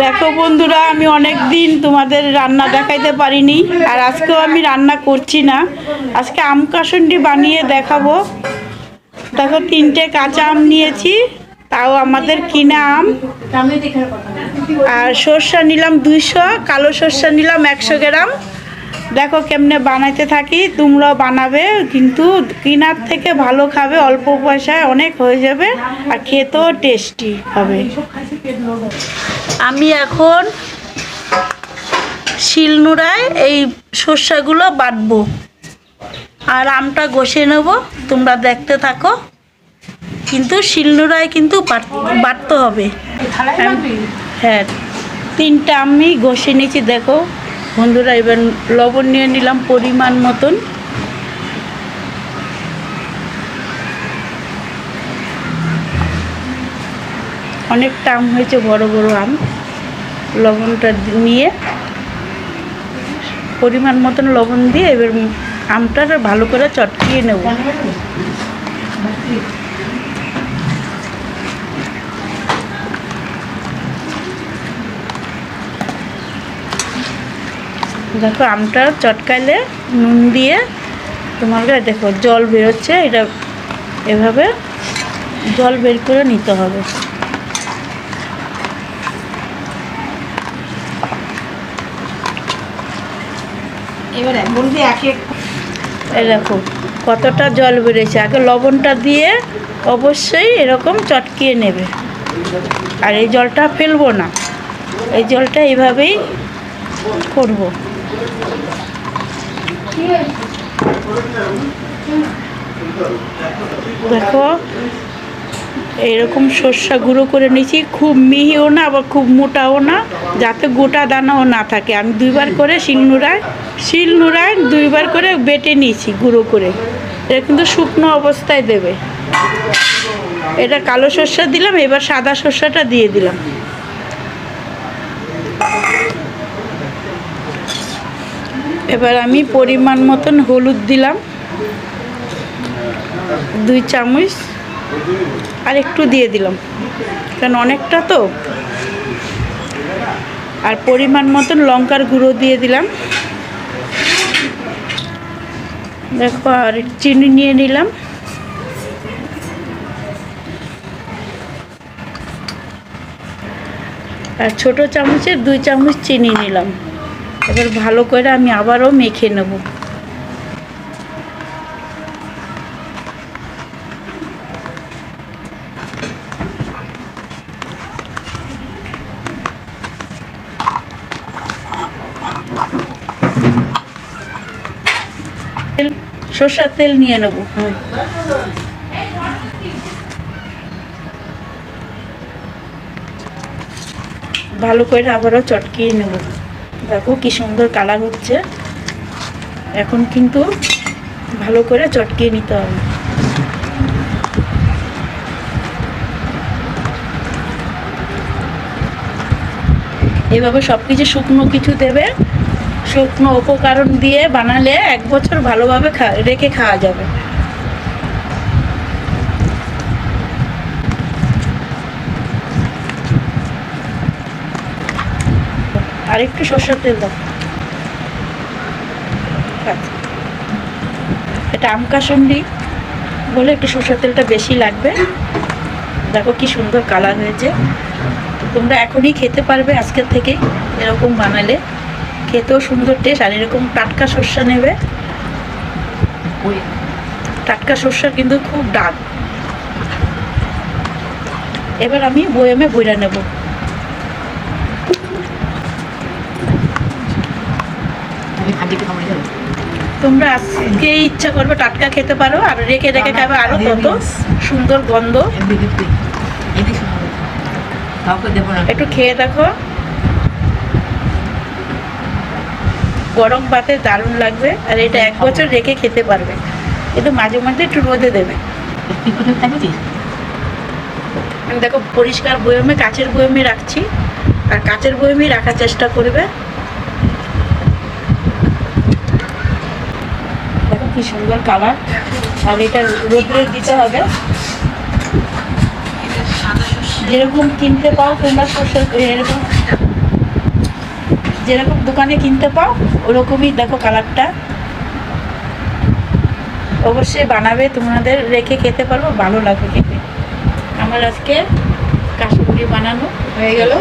দেখো বন্ধুরা, আমি অনেক দিন তোমাদের রান্না দেখাইতে পারিনি, আর আজকেও আমি রান্না করছি না। আজকে আম কাসুন্ডি বানিয়ে দেখাবো। দেখো, 3টে কাঁচা আম নিয়েছি, তাও আমাদের কিনা আম। আর সর্ষা নিলাম 200, কালো সর্ষা নিলাম 100 গ্রাম। দেখো কেমনে বানাইতে থাকি, তোমরাও বানাবে, কিন্তু কিনার থেকে ভালো খাবে, অল্প পয়সায় অনেক হয়ে যাবে আর খেতেও টেস্টি হবে। আমি এখন শিলনোড়ায় এই সর্ষাগুলো বাটবো আর আমটা ঘষে নেব। তোমরা দেখতে থাকো, কিন্তু শিলনোড়ায় কিন্তু বাটতে হবে। হ্যাঁ, 3টা আমি ঘষে নিয়েছি। দেখো বন্ধুরা, এবার লবণ নিয়ে নিলাম পরিমাণ মতন। অনেকটা আম হয়েছে, বড় বড় আম। লবণটা নিয়ে পরিমাণ মতন লবণ দিয়ে এবার আমটা ভালো করে চটকিয়ে নেব। দেখো আমটা চটকাইলে নুন দিয়ে তোমার দেখো জল বেরোচ্ছে, এটা এভাবে জল বের করে নিতে হবে। এবার বলবি এই দেখো কতটা জল বেরিয়েছে। আগে লবণটা দিয়ে অবশ্যই এরকম চটকিয়ে নেবে, আর এই জলটা ফেলবো না, এই জলটা এইভাবেই করব। দেখো এইরকম সর্ষা গুঁড়ো করে নিয়েছি, খুব মিহিও না আবার খুব মোটাও না, যাতে গোটা দানাও না থাকে। আমি 2বার করে শিলনোড়ায় 2বার করে বেটে নিয়েছি গুঁড়ো করে। এটা কিন্তু শুকনো অবস্থায় দেবে। এটা কালো সর্ষা দিলাম, এবার সাদা সর্ষাটা দিয়ে দিলাম। এবার আমি পরিমাণ মতন হলুদ দিলাম 2 চামচ, আর একটু দিয়ে দিলাম কারণ অনেকটা তো। আর পরিমাণ মতন লঙ্কার গুঁড়ো দিয়ে দিলাম। দেখো, আর চিনি নিয়ে নিলাম। আর ছোট চামচের 2 চামচ চিনি নিলাম। এবার ভালো করে আমি আবারও মেখে নেব। সরষের তেল নিয়ে নেব। ভালো করে আবারও চটকিয়ে নেব। দেখো কি সুন্দর কালার হচ্ছে। এখন কিন্তু ভালো করে চটকিয়ে নিতে হবে। এভাবে সব কিছু শুকনো কিছু দেবে, শুকনো উপকরণ দিয়ে বানালে 1 বছর ভালোভাবে রেখে খাওয়া যাবে। আর একটু সরষের তেল দাও। এটা আম কাসুন্ডি বলে একটু সরষের তেলটা বেশি লাগবে। দেখো কি সুন্দর কালার হয়েছে। তোমরা এখনই খেতে পারবে আজকের থেকেই, এরকম বানালে খেতেও সুন্দর টেস্ট। আর এরকম টাটকা সর্ষা নেবে, টাটকা সর্ষা কিন্তু খুব ডাক। এবার আমি বয়ামে বইরা নেব। তোমরা আজকে ইচ্ছা করবে টাটকা খেতে পারো, আর রেখে রেখে খাবে, আরো তত সুন্দর গন্ধ। একটু খেয়ে দেখো, গরম ভাতে দারুণ লাগবে। আর এটা 1 বছর রেখে খেতে পারবে, কিন্তু মাঝে মাঝে একটু রোদে দেবে। আমি দেখো পরিষ্কার বয়মে, কাচের বয়মে রাখছি, আর কাচের বয়মে রাখার চেষ্টা করবে। দেখো কি সুন্দর কালার। আর এটা রোদ্রে দিতে হবে। যেরকম কিনতে পাও তোমরা সর্ষে এরকম, যেরকম দোকানে কিনতে পাও ওরকমই দেখো কালারটা। অবশ্যই বানাবে, তোমাদের রেখে খেতে পারবো, ভালো লাগবে খেতে। আমার আজকে কাশুরি বানানো হয়ে গেল।